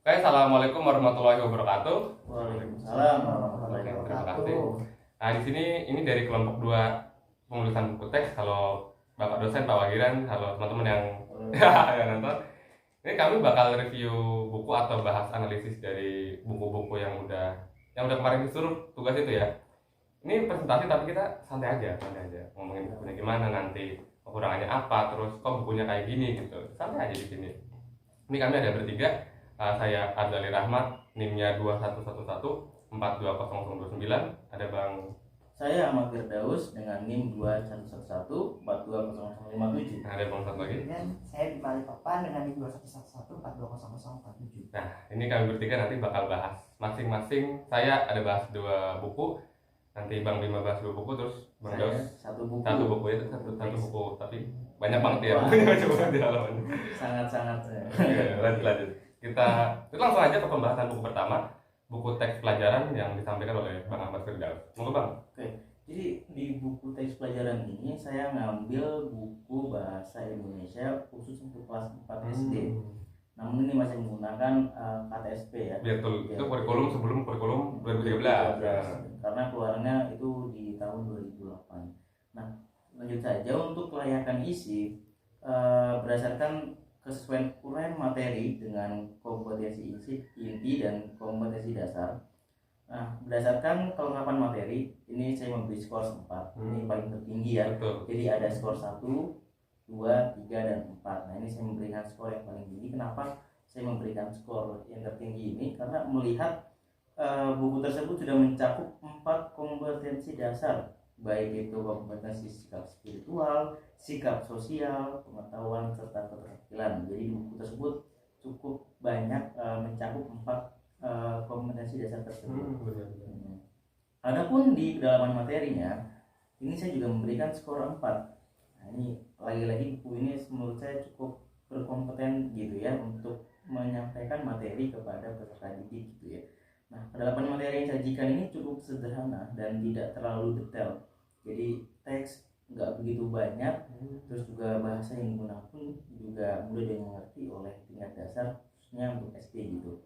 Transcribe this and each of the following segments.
Oke, assalamualaikum warahmatullahi wabarakatuh. Waalaikumsalam Oke, warahmatullahi terima wabarakatuh. kasih. Nah, di sini ini dari kelompok 2 penulisan buku teks. Halo Bapak dosen, Pak Wagiran, halo teman-teman yang yang nonton. Ini kami bakal review buku atau bahas analisis dari buku-buku yang udah kemarin disuruh tugas itu ya. Ini presentasi tapi kita santai aja ngomongin bukunya gimana nanti, kekurangannya apa, terus kok bukunya kayak gini gitu. Santai aja di sini. Ini kami ada bertiga. Saya Adzali Rahmat, NIM-nya 2111420029. Ada Bang. Saya Ahmad Firdaus dengan NIM 2111420057. Nah, ada Bang satu lagi. Dan saya di Balikpapan dengan NIM 2111420047. Nah, ini kami bertiga nanti bakal bahas masing-masing. Saya ada bahas 2 buku. Nanti Bang Bima bahas 2 buku, terus Bang Saya Daus satu buku. satu buku itu satu buku, tapi banyak banget ya bukunya, macam banget di halaman. Sangat-sangat. Lanjut. Kita langsung aja ke pembahasan buku pertama, buku teks pelajaran yang disampaikan oleh Bang Ahmad Firdaus. Monggo Bang. Jadi di buku teks pelajaran ini saya ngambil buku bahasa Indonesia khusus untuk kelas 4 SD. Namun ini masih menggunakan KTSP ya. Betul. Itu kurikulum sebelum kurikulum 2013. Karena keluarannya itu di tahun 2008. Nah, lanjut saja untuk kelayakan isi berdasarkan kesesuaian uraian materi dengan kompetensi inti dan kompetensi dasar. Nah, berdasarkan kelengkapan materi, ini saya memberi skor 4. Ini paling tertinggi ya. Betul. Jadi ada skor 1, 2, 3, dan 4. Nah, ini saya memberikan skor yang paling tinggi. Kenapa saya memberikan skor yang tertinggi ini? Karena melihat buku tersebut sudah mencakup 4 kompetensi dasar, baik itu kompetensi sikap spiritual, sikap sosial, pengetahuan, serta keterampilan. Jadi buku tersebut cukup banyak mencakup 4 kompetensi dasar tersebut. Adapun di kedalaman materinya, ini saya juga memberikan skor 4. Nah, ini lagi-lagi buku ini menurut saya cukup berkompeten gitu ya untuk menyampaikan materi kepada peserta didik gitu ya. Nah, kedalaman materi yang disajikan ini cukup sederhana dan tidak terlalu detail. Jadi teks nggak begitu banyak, terus juga bahasa yang digunakan pun juga mudah dimengerti oleh tingkat dasar khususnya untuk SD gitu.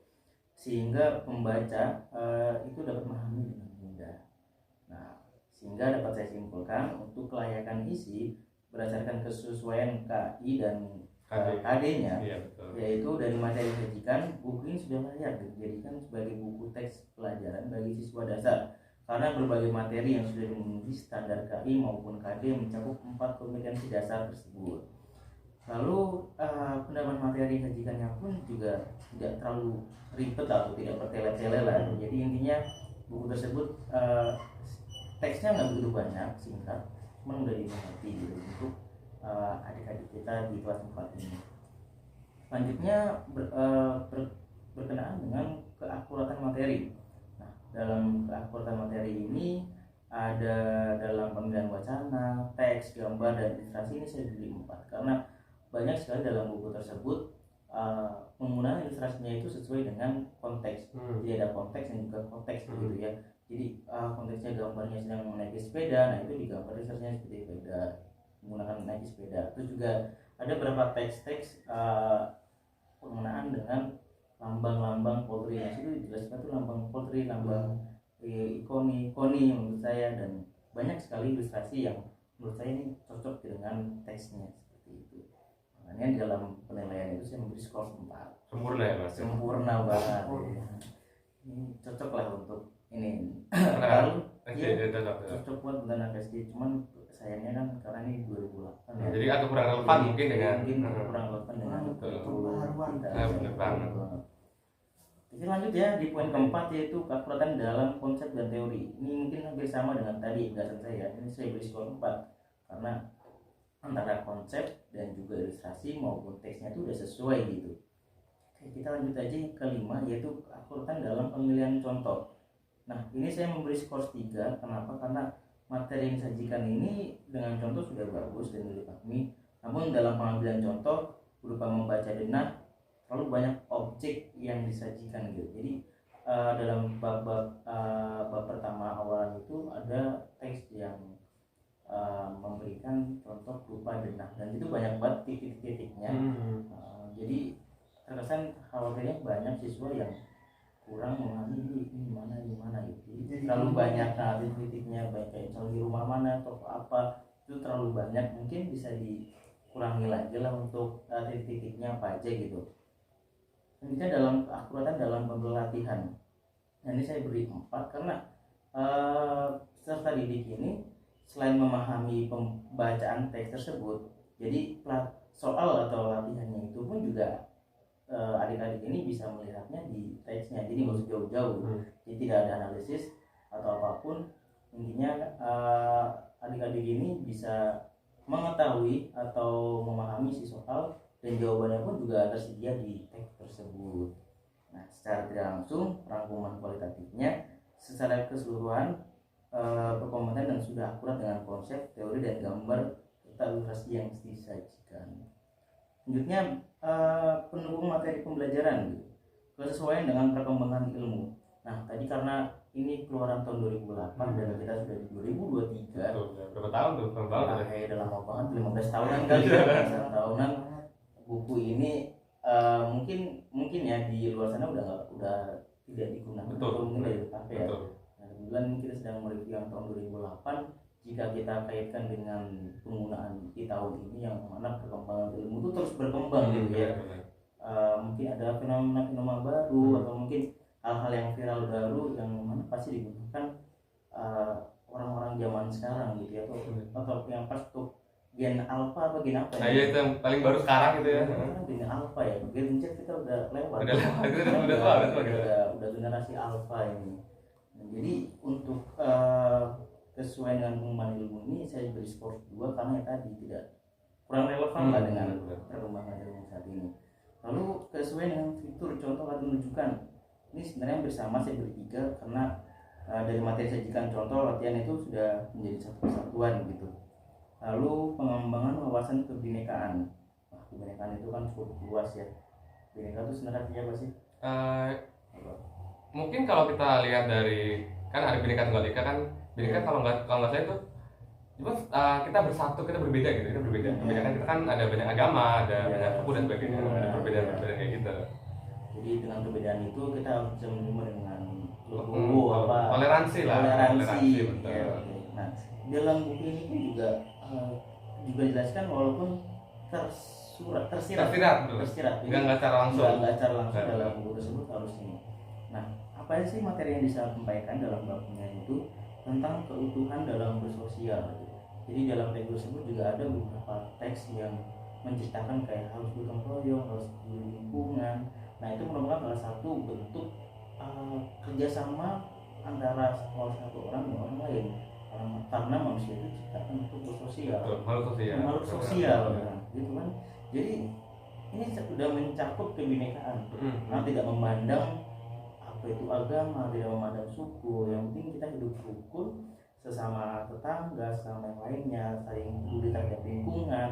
Sehingga pembaca itu dapat memahami dengan mudah. Nah, sehingga dapat saya simpulkan untuk kelayakan isi berdasarkan kesesuaian KI dan KD-nya, yaitu dari materi yang disajikan, buku ini sudah layak dijadikan sebagai buku teks pelajaran bagi siswa dasar karena berbagai materi yang sudah memenuhi standar KI maupun KD mencakup 4 kompetensi dasar tersebut. Lalu pendalaman materi yang disajikannya pun juga tidak terlalu ribet atau tidak bertele-tele lah. Jadi intinya buku tersebut teksnya nggak begitu banyak, singkat, cuma udah dimengerti gitu untuk adik-adik kita di kelas 4 ini. Selanjutnya berkenaan dengan keakuratan materi. Nah, dalam keakuratan materi ini ada dalam pemilihan wacana, teks, gambar, dan ilustrasi ini saya beri 4 karena banyak sekali dalam buku tersebut penggunaan ilustrasinya itu sesuai dengan konteks. Jadi ada konteks dan juga konteks begitu ya. Jadi konteksnya gambarnya sedang menaiki sepeda, nah itu digambar ilustrasinya seperti sepeda menggunakan naik sepeda. Terus juga ada beberapa teks-teks penggunaan dengan lambang-lambang Polri. Yang itu dijelaskan tuh lambang Polri, lambang koni menurut saya, dan banyak sekali ilustrasi yang menurut saya ini cocok dengan teksnya seperti itu. Makanya di dalam penilaian itu saya memberi skor 4. Sempurna ya Mas? Sempurna banget. Ini cocok lah untuk ini. Lalu cocok buat anak SD, cuman sayangnya kan karena ini 2008 ya. Jadi agak kurang relevan mungkin dengan kurang relevan dengan pembaharuan. Benar banget. Oke, lanjut ya di poin keempat, yaitu keakuratan dalam konsep dan teori. Ini mungkin hampir sama dengan tadi gagasan saya. Ini saya beri skor 4 karena antara konsep dan juga ilustrasi maupun teksnya itu udah sesuai gitu. Oke, kita lanjut aja ke 5, yaitu keakuratan dalam pemilihan contoh. Nah, ini saya memberi skor 3. Kenapa? Karena materi yang disajikan ini dengan contoh sudah bagus dan dipahami. Namun dalam pengambilan contoh berupa membaca denah, terlalu banyak objek yang disajikan gitu. Jadi dalam bab pertama awalan itu ada teks yang memberikan contoh berupa denah dan itu banyak banget titik-titiknya. Jadi terkesan khawatirnya banyak siswa yang kurang memahami ini mana gitu. Jadi terlalu banyak titik-titiknya, baik kayak misalnya di rumah mana atau apa, itu terlalu banyak, mungkin bisa dikurangi lagi lah untuk titik-titiknya apa aja gitu. Selanjutnya dalam keakuratan dalam pelatihan. Nah, ini saya beri 4 karena peserta didik ini selain memahami pembacaan teks tersebut, jadi soal atau latihannya itu pun juga adik-adik ini bisa melihatnya di teksnya, jadi nggak usah jauh-jauh. Jadi tidak ada analisis atau apapun, intinya adik-adik ini bisa mengetahui atau memahami si soal dan jawabannya pun juga tersedia di teks tersebut. Nah, secara tidak langsung rangkuman kualitatifnya secara keseluruhan berkomentar dan sudah akurat dengan konsep, teori dan gambar serta ilustrasi yang disajikan. Selanjutnya pendukung materi pembelajaran gitu, kesesuaian dengan perkembangan ilmu. Nah, tadi karena ini keluaran tahun 2008 dan kita sudah di 2023. Berapa tahun tuh? Berapa tahun? Udah lama banget, 15 tahunan kali ya. 15 tahunan buku ini mungkin ya di luar sana udah tidak digunakan. Betul. Atau mungkin tidak dipakai ya. Betul. Nah, kebetulan kita sedang mereview yang tahun 2008. Jika kita kaitkan dengan penggunaan di tahun ini yang mana perkembangan ilmu itu terus berkembang gitu ya. Mungkin ada fenomena baru atau mungkin hal-hal yang viral baru yang mana pasti digunakan orang-orang zaman sekarang gitu ya, atau yang pas tuh gen alpha apa gen apa ya? Nah, iya itu yang paling baru sekarang gitu ya. Gen alpha ya, gen Z kita udah lewat. Udah generasi alpha ini. Nah, jadi untuk kesesuaian dengan pengumuman ilmu ini saya beri skor 2 karena tadi tidak kurang relevan lah dengan perkembangan ilmu saat ini. Lalu kesesuaian dengan fitur contoh atau menunjukkan, ini sebenarnya bersama saya beri 3 karena dari materi sajikan contoh latihan itu sudah menjadi satu kesatuan gitu. Lalu pengembangan wawasan kebinekaan. Kebinekaan itu kan cukup luas ya. Bineka itu sebenarnya artinya apa sih? Mungkin kalau kita lihat dari kan ada Bhinneka Tunggal Ika kan, Bhinneka kalau nggak salah itu kita bersatu, kita berbeda gitu, kita berbeda. Kan kita kan ada banyak agama, ada banyak suku dan sebagainya, ada perbedaan-perbedaan kayak gitu. Jadi dengan perbedaan itu kita harus bisa menerima dengan toleransi lah. Toleransi. Betul. Ya, nah, dalam buku ini pun juga dijelaskan walaupun tersirat. Enggak secara langsung. Dalam buku tersebut harus ini. Nah, apa sih materi yang disampaikan dalam babnya itu tentang keutuhan dalam bersosial. Jadi dalam teks tersebut juga ada beberapa teks yang menceritakan kayak harus gotong royong, harus peduli lingkungan. Nah, itu merupakan salah satu bentuk kerjasama antara satu orang dengan orang lain. Karena manusia itu diciptakan untuk bersosial. Makhluk sosial, gitu kan. Jadi ini sudah mencakup kebinekaan. Nah, tidak memandang apa itu agama, tidak memandang suku. Yang penting kita hidup rukun sesama tetangga, sesama yang lainnya, saling peduli terhadap lingkungan.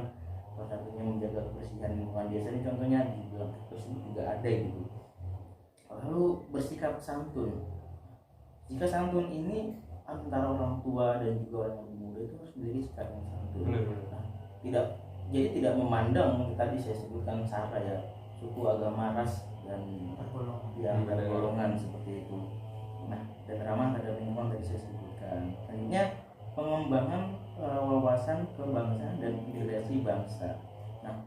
Salah satunya menjaga kebersihan lingkungan desa ini contohnya di dalam tersebut juga ada gitu. Lalu bersikap santun. Jika santun ini antara orang tua dan juga orang yang muda itu harus memiliki sikap yang santun. Nah, tidak memandang tadi saya sebutkan sara ya, suku, agama, ras dan golongan seperti itu. Nah, dan ramah terhadap lingkungan tadi saya sebutkan. Selanjutnya pengembangan wawasan kebangsaan dan integrasi bangsa. Nah,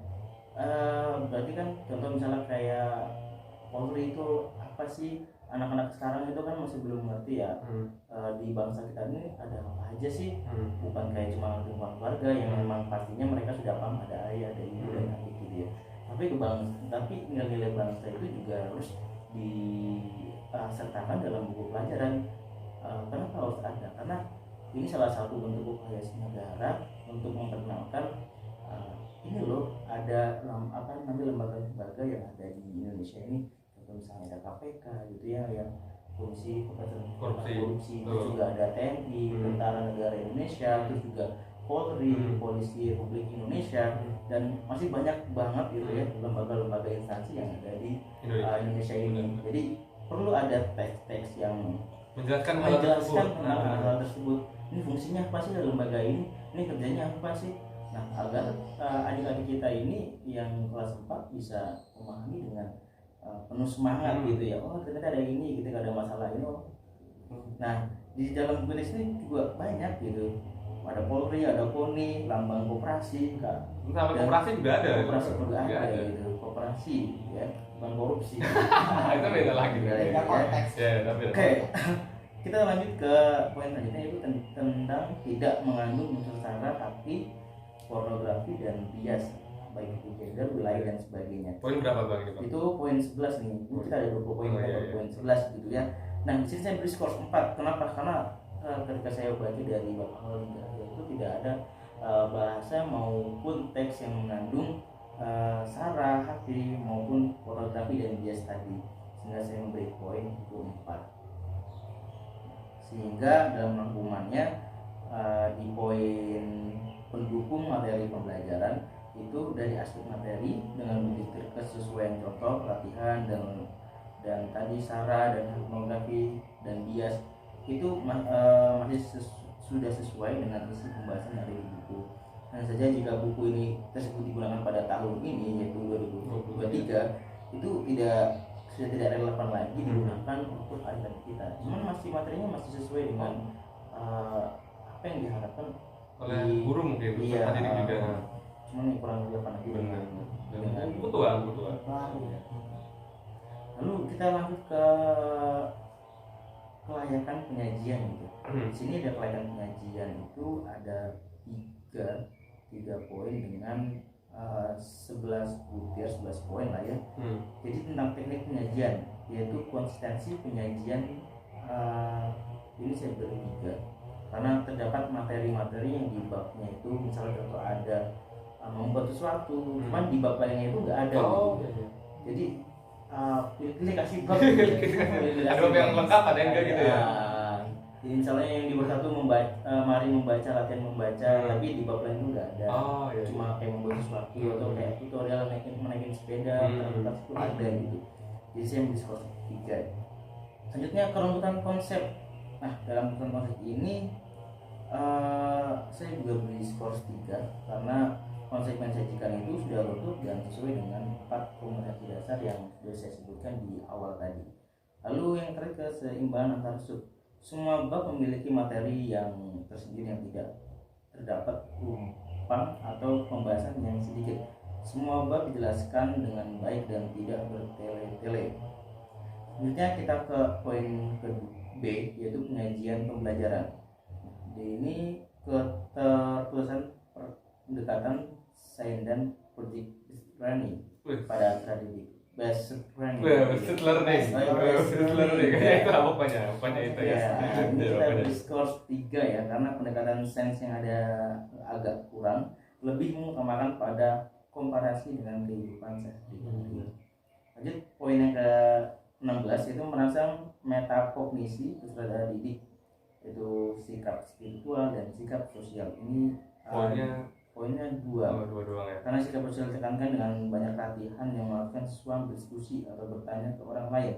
berarti kan contoh misalnya kayak Polri itu apa sih? Anak-anak sekarang itu kan masih belum ngerti ya di bangsa kita ini ada apa aja sih, bukan kayak cuma lingkungan keluarga yang memang pastinya mereka sudah paham ada ayah, ada ibu dan adik gitu ya. Tapi nilai-nilai bangsa itu juga harus disertakan dalam buku pelajaran. Kenapa harus ada? Karena ini salah satu bentuk upaya negara untuk memperkenalkan ini loh ada lembaga-lembaga yang ada di Indonesia ini. Misalnya ada KPK gitu ya yang korupsi itu juga ada TNI, Tentara Negara Indonesia, terus juga Polri, Polisi Republik Indonesia, dan masih banyak banget gitu ya lembaga-lembaga instansi yang ada di Indonesia ini. Jadi perlu ada teks-teks yang menjelaskan tentang hal tersebut. Ini fungsinya apa sih lembaga ini kerjanya apa sih, Nah, agar adik-adik kita ini yang kelas 4 bisa memahami dengan penuh semangat gitu ya. Oh, ternyata ada ini, kita ada masalah ini. Oh. Nah, di dalam buku ini juga banyak gitu. Ada Polri, ada KONI, lambang koperasi, Kak. Sampai koperasi juga ada. Koperasi juga ada gitu. Koperasi ya, bukan korupsi. Itu beda lagi. Beda konteks. Ya, tapi Oke. Kita lanjut ke poin selanjutnya, yaitu tentang tidak mengandung unsur sara tapi pornografi dan bias, baik itu gender, wilayah dan sebagainya. Poin berapa Bang ini, Bang? Itu poin 11 nih. Ini kita ada 20 poin, Oh, kita iya, baru iya. poin 11 gitu ya. Nah, di sini saya beri skor 4. Kenapa? Karena ketika saya baca dari Bapak Maulida itu tidak ada bahasa maupun teks yang mengandung sara, hati maupun pornografi dan bias tadi. Sehingga saya memberi poin itu 4. Sehingga dalam rangkumannya di poin pendukung materi pembelajaran itu dari aspek materi dengan bukti kesesuaian contoh latihan dan tadi sara dan pornografi dan bias itu masih sudah sesuai dengan isi pembahasan yang ada di buku. Hanya saja jika buku ini tersebut digunakan pada tahun ini yaitu 2023 itu sudah tidak relevan lagi digunakan untuk adik-adik kita. Cuman materinya masih sesuai dengan apa yang diharapkan Oleh guru mungkin, iya, tadi juga. cuman yang kurang relevan lagi Benar. dengan Buku tua. Baru ya. Lalu kita lanjut ke kelayakan penyajian gitu. Di sini ada kelayakan penyajian itu ada tiga poin dengan 11 butir 11 poin lah ya. Jadi tentang teknik penyajian yaitu konsistensi penyajian ini saya beri 3 karena terdapat materi-materi yang di babnya itu misalnya contoh ada membuat sesuatu, cuman di bab lainnya itu nggak ada. Gitu. Jadi pilih kasih bab. Ada bab yang lengkap, ada yang enggak gitu ya. Jadi misalnya yang di bab 1 mari membaca, latihan membaca, tapi di bab lain itu nggak ada. Iya. Cuma kayak membuat sesuatu atau kayak tutorial menaikin sepeda, itu ada gitu. Jadi saya ambil skor 3. Selanjutnya keruntuhan konsep. Nah, dalam keruntuhan konsep ini saya juga beri skor 3 karena konsep yang saya sajikan itu sudah runtuh dan sesuai dengan 4 komunikasi dasar yang sudah saya sebutkan di awal tadi. Lalu yang terakhir keseimbangan antar sub. Semua bab memiliki materi yang tersendiri yang tidak terdapat umpan atau pembahasan yang sedikit. Semua bab dijelaskan dengan baik dan tidak bertele-tele. Selanjutnya kita ke poin B yaitu penyajian pembelajaran. Ini ketertulisan pendekatan sains dan project learning pada akademik based learning. Based learning. Kayaknya itu apa pokoknya itu ya. Ini kita beri skor 3 ya karena pendekatan sains yang ada agak kurang, lebih mengutamakan pada komparasi dengan kehidupan sehari-hari. Lanjut poin yang ke-16 yaitu merangsang metakognisi peserta didik, yaitu sikap spiritual dan sikap sosial. Ini poinnya 2. Dua doang ya. Karena sikap sosial ditekankan dengan banyak latihan yang melakukan siswa berdiskusi atau bertanya ke orang lain,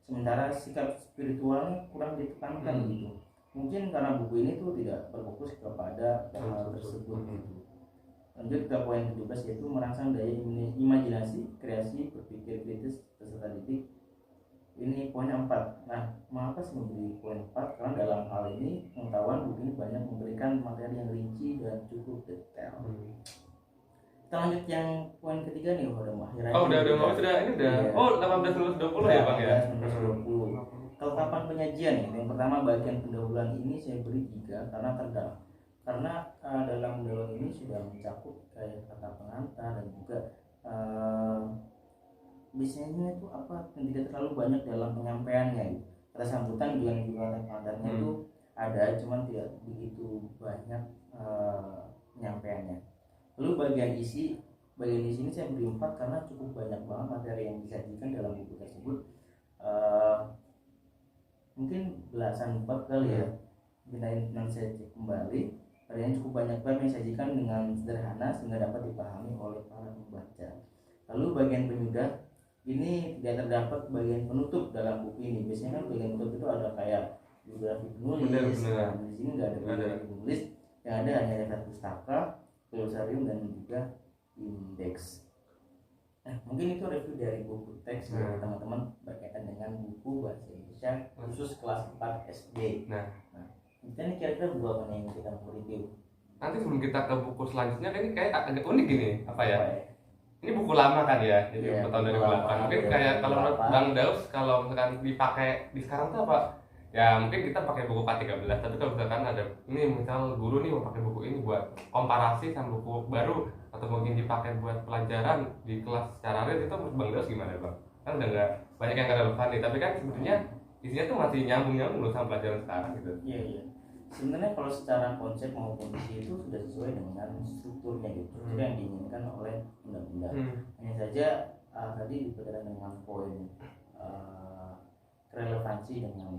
sementara sikap spiritualnya kurang ditekankan gitu. Mungkin karena buku ini tuh tidak berfokus kepada hal tersebut gitu. Lanjut ke poin 17 yaitu merangsang daya imajinasi, kreasi, berpikir kritis peserta didik. Ini poinnya 4. Nah, mengapa saya memberi poin 4? Karena dalam hal ini pengetahuan buku ini banyak memberikan materi yang rinci dan cukup detail. Kita lanjut yang poin ketiga nih, udah mau akhir aja. Ini udah. Iya. 18-20 ya Bang ya. 18-20. Kelengkapan penyajian ya. Yang pertama bagian pendahuluan ini saya beri 3 karena dalam pendahuluan ini sudah mencakup kayak kata pengantar dan juga biasanya itu apa yang tidak terlalu banyak dalam penyampaiannya. Kata sambutan juga pengantarnya itu ada, cuman tidak begitu banyak penyampaiannya. Lalu bagian isi ini saya beri 4 karena cukup banyak banget materi yang disajikan dalam buku tersebut. Mungkin belasan bab kali ya. Kita nanti saya cek kembali. Materinya cukup banyak bab yang disajikan dengan sederhana sehingga dapat dipahami oleh para pembaca. Lalu bagian penyudah ini tidak terdapat bagian penutup dalam buku ini. Biasanya kan bagian penutup itu ada kayak biografi penulis. Benar. Nah, di sini nggak ada biografi penulis. Yang ada hanya daftar pustaka, glosarium dan juga indeks. Nah, mungkin itu review dari buku teks ya teman-teman berkaitan dengan buku bahasa Indonesia khusus kelas 4 SD. Nah, kita nih kira-kira buku apa nih yang kita mau review? nanti sebelum kita ke buku selanjutnya, ini kayak agak unik gini, apa ya? Ini buku lama kan ya, jadi Iya, tahun buku 2008. lama, Mungkin kayak kalau menurut 2008. Bang Daus, kalau misalkan dipakai di sekarang tuh apa? Ya mungkin kita pakai buku K13, tapi kalau misalkan ada ini misal guru nih mau pakai buku ini buat komparasi sama buku baru atau mungkin dipakai buat pelajaran di kelas secara real, itu menurut Bang Daus gimana Bang? Kan udah nggak banyak yang nggak relevan nih, tapi kan sebetulnya isinya tuh masih nyambung loh sama pelajaran sekarang gitu. Iya, iya. Sebenarnya kalau secara konsep maupun isi itu sudah sesuai dengan strukturnya gitu, itu yang diinginkan oleh undang-undang. Hanya saja tadi berkaitan dengan poin relevansi dengan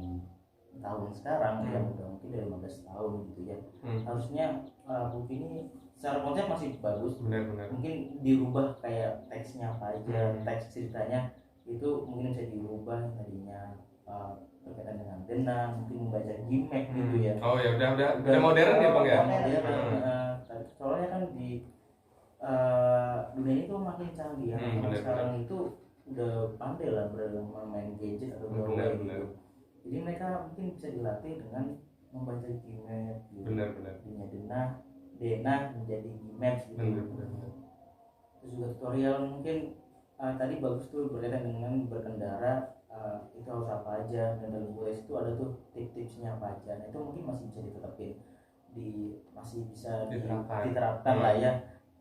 tahun sekarang yang udah mungkin dari 15 tahun gitu ya. Harusnya buku ini secara konsep masih bagus. Benar-benar. Mungkin dirubah kayak teksnya apa aja, teks ceritanya itu mungkin bisa dirubah tadinya berkaitan dengan denang, mungkin membaca gimmick gitu ya. Oh ya udah modern ya Bang ya. Modern. Soalnya kan di dunia ini tuh makin canggih ya. Sekarang itu udah pandai lah bermain gadget atau bermain gitu. Jadi mereka mungkin bisa dilatih dengan membaca gimmick gitu. Benar. Denah menjadi gimmick gitu. Terus juga tutorial mungkin tadi bagus tuh berkaitan dengan berkendara. Itu harus apa aja, dan dalam buku itu ada tuh tips-tipsnya apa aja. Nah itu mungkin masih bisa ditetapin, masih bisa diterapkan lah ya,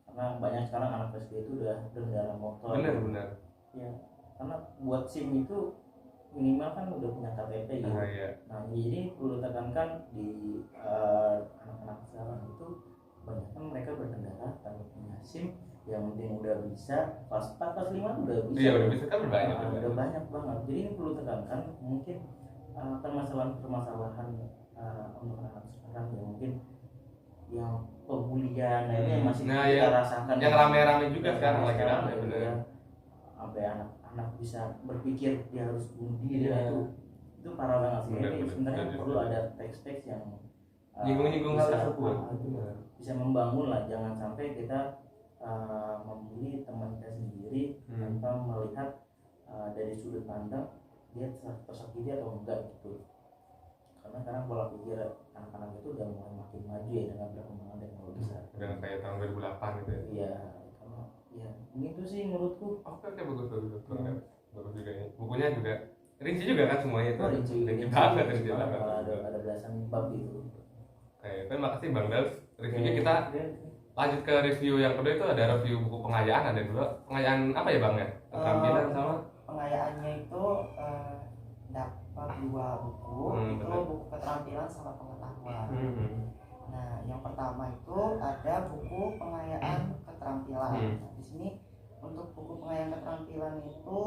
karena banyak sekarang anak SD itu udah berkendara motor. Benar. Ya, karena buat SIM itu minimal kan udah punya KTP gitu. Iya. Nah jadi perlu tekankan di anak-anak sekarang itu banyak kan mereka berkendara tanpa punya SIM. Yang penting udah bisa kelas 4, kelas 5 udah bisa. Iya udah bisa kan banyak. Udah banyak banget. Jadi ini perlu tekankan mungkin permasalahan untuk anak sekarang ya mungkin yang pembulian ini yang masih kita rasakan. Yang rame-rame juga sekarang lagi rame benar. Sampai anak-anak bisa berpikir dia harus bunuh diri itu parah banget sih. Ini sebenarnya perlu ada teks-teks yang nyinggung hal tersebut. Bisa membangun lah, jangan sampai kita membuli teman kita sendiri tanpa melihat dari sudut pandang dia tersakiti atau enggak gitu. Karena sekarang pola pikir anak-anak itu udah mulai makin maju ya dengan perkembangan teknologi. Udah kayak tahun 2008 gitu ya. Iya, karena ya gitu sih menurutku. Oke bagus. Bagus juga ya. Bukunya juga rinci juga kan semuanya itu. Rinci banget. Ada belasan bab gitu. Oke, terima kasih Bang Daus. Reviewnya kita lanjut ke review yang kedua, itu ada review buku pengayaan. Ada dua pengayaan apa ya Bang ya? Keterampilan sama pengayaannya itu dapat 2 buku. Itu buku keterampilan sama pengetahuan. Nah yang pertama itu ada buku pengayaan keterampilan. Nah, di sini untuk buku pengayaan keterampilan itu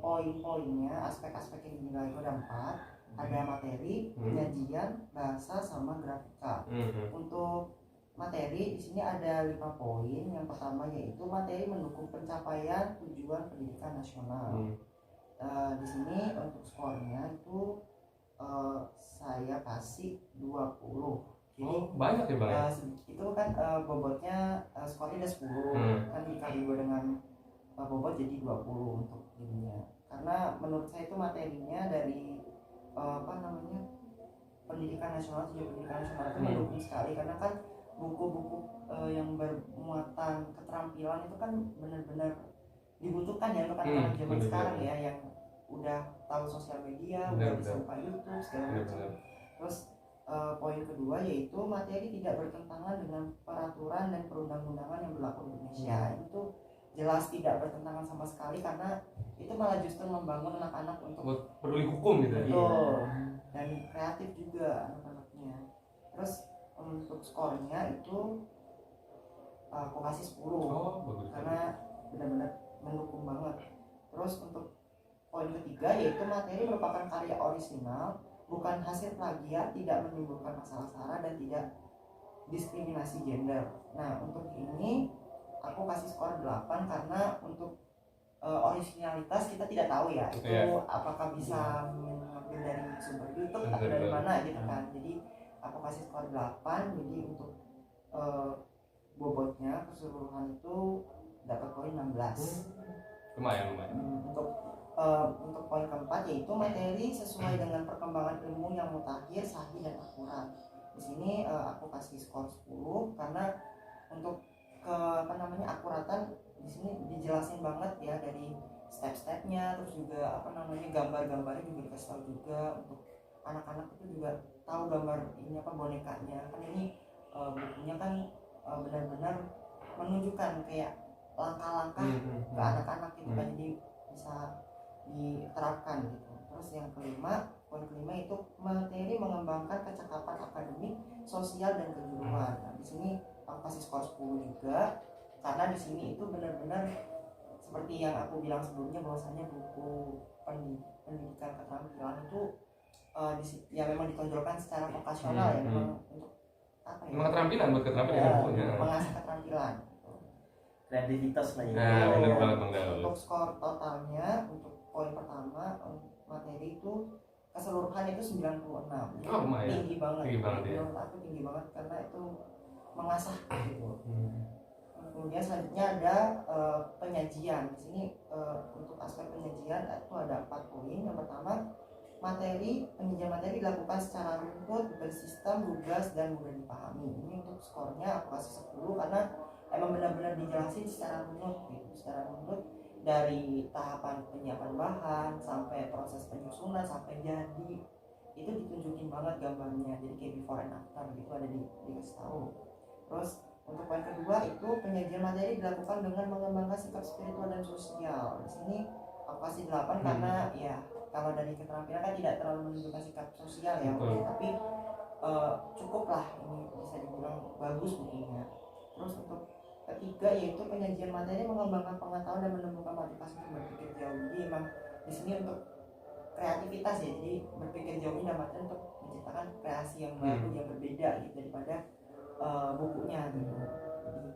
poin-poinnya, aspek-aspek yang dinilai itu ada 4. Ada materi, penyajian, bahasa, sama grafika. Untuk materi di sini ada 5 poin. Yang pertama yaitu materi mendukung pencapaian tujuan pendidikan nasional. Di sini untuk skornya itu saya kasih 20. Jadi banyak ya Bang ya? Itu kan bobotnya skornya ada 10. Kan dikali 2 dengan bobot jadi 20 untuk ininya. Karena menurut saya itu materinya dari pendidikan nasional, tujuan pendidikan nasional itu mendukung sekali, karena kan buku-buku yang bermuatan keterampilan itu kan benar-benar dibutuhkan ya untuk anak-anak zaman sekarang ya, yang udah tahu sosial media, udah bisa buka YouTube segala macam. Terus poin kedua yaitu materi tidak bertentangan dengan peraturan dan perundang-undangan yang berlaku di Indonesia. Itu jelas tidak bertentangan sama sekali, karena itu malah justru membangun anak-anak untuk peduli hukum gitu. Dan kreatif juga anak-anaknya. Terus untuk skornya itu aku kasih 10. Karena benar-benar mendukung banget. Terus untuk poin ketiga yaitu materi merupakan karya orisinal, bukan hasil plagiat, tidak menimbulkan masalah sara, dan tidak diskriminasi gender. Nah untuk ini aku kasih skor 8 karena untuk originalitas kita tidak tahu ya itu apakah bisa mengambil dari sumber YouTube atau dari mana gitu kan. Jadi aku kasih skor 8. Jadi untuk bobotnya keseluruhan itu dapat poin 16. Lumayan. Untuk poin keempat yaitu materi sesuai dengan perkembangan ilmu yang mutakhir, sahih dan akurat. Di sini aku kasih skor 10 karena untuk akuratan di sini dijelasin banget ya dari step-stepnya, terus juga gambar-gambarnya juga dikasih tahu juga untuk anak-anak itu juga tahu gambar ini bonekanya. Kan ini bukunya kan benar-benar menunjukkan kayak langkah-langkah ke anak-anak itu kan, jadi bisa diterapkan gitu. Terus yang poin kelima itu materi mengembangkan kecakapan akademik, sosial dan kejuruan. Nah, di sini aku kasih skor 10 juga karena di sini itu benar-benar seperti yang aku bilang sebelumnya bahwasanya buku pendidikan keterampilan itu ya memang ditonjolkan secara vokasional ya, memang untuk memang keterampilan buat keterampilan bukunya. Mengasah keterampilan. Kreativitas lah ya. Nah, benar banget Bang. Untuk skor totalnya untuk poin pertama materi itu keseluruhan itu 96. Tinggi banget. Ya. Menurut aku tinggi banget karena itu mengasah gitu. Kemudian selanjutnya ada penyajian. Di sini untuk aspek penyajian itu ada 4 poin. Yang pertama, penyajian materi dilakukan secara runtut, bersistem, lugas dan mudah dipahami. Ini untuk skornya aku kasih 10 karena emang benar-benar dijelasin secara runut gitu, dari tahapan penyiapan bahan sampai proses penyusunan sampai jadi itu ditunjukin banget gambarnya, jadi kayak before and after gitu ada dikasih tahu. Terus untuk poin kedua itu penyajian materi dilakukan dengan mengembangkan sikap spiritual dan sosial. Di sini aku kasih 8 karena ya kalau dari keterampilan kan tidak terlalu menunjukkan sikap sosial ya, tapi cukup lah, ini bisa dibilang bagus bukunya. Terus untuk ketiga yaitu penyajian materi mengembangkan pengetahuan dan menemukan motivasi untuk berpikir jauh. Jadi emang di sini untuk kreativitas ya, jadi berpikir jauh ini dalam artian untuk menciptakan kreasi yang baru yang berbeda gitu daripada bukunya gitu. Jadi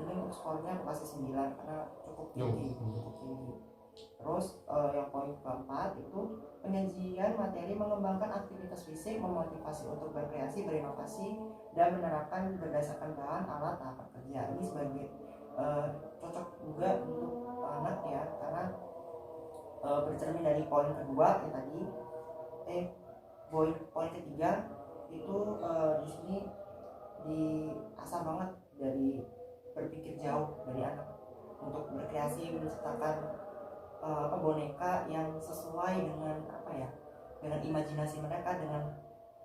ini untuk skornya aku kasih 9 karena cukup tinggi. Terus yang poin keempat itu penyajian materi mengembangkan aktivitas fisik, memotivasi untuk berkreasi, berinovasi dan menerapkan berdasarkan bahan alat tahapan kerja. Ini sebagai cocok juga untuk anak ya, karena bercermin dari poin kedua yang tadi poin ketiga itu di sini diasah banget dari berpikir jauh dari anak untuk berkreasi, menciptakan boneka yang sesuai dengan dengan imajinasi mereka, dengan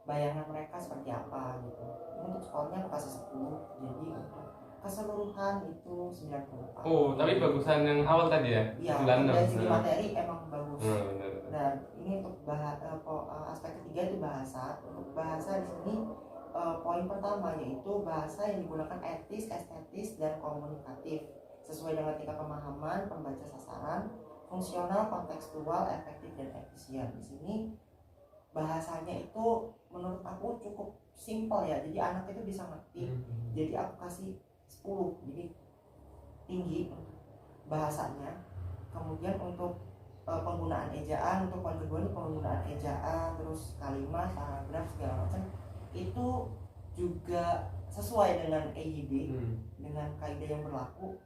bayangan mereka seperti apa gitu. Ini untuk skornya aku kasih 10. Jadi untuk keseluruhan itu 94. Oh, tapi bagusan yang awal tadi ya? Iya, dari segi materi emang bagus. Benar. Dan ini untuk aspek ketiga itu bahasa. Untuk bahasa di sini poin pertama yaitu bahasa yang digunakan etis, estetis dan komunikatif sesuai dengan tingkat pemahaman pembaca sasaran, fungsional, kontekstual, efektif dan efisien. Di sini bahasanya itu menurut aku cukup simpel ya, jadi anak itu bisa ngerti. Jadi aku kasih 10, jadi tinggi untuk bahasanya. Kemudian untuk penggunaan ejaan, untuk poin kedua ini penggunaan ejaan, terus kalimat, paragraf segala macam itu juga sesuai dengan EYB, dengan kaidah yang berlaku.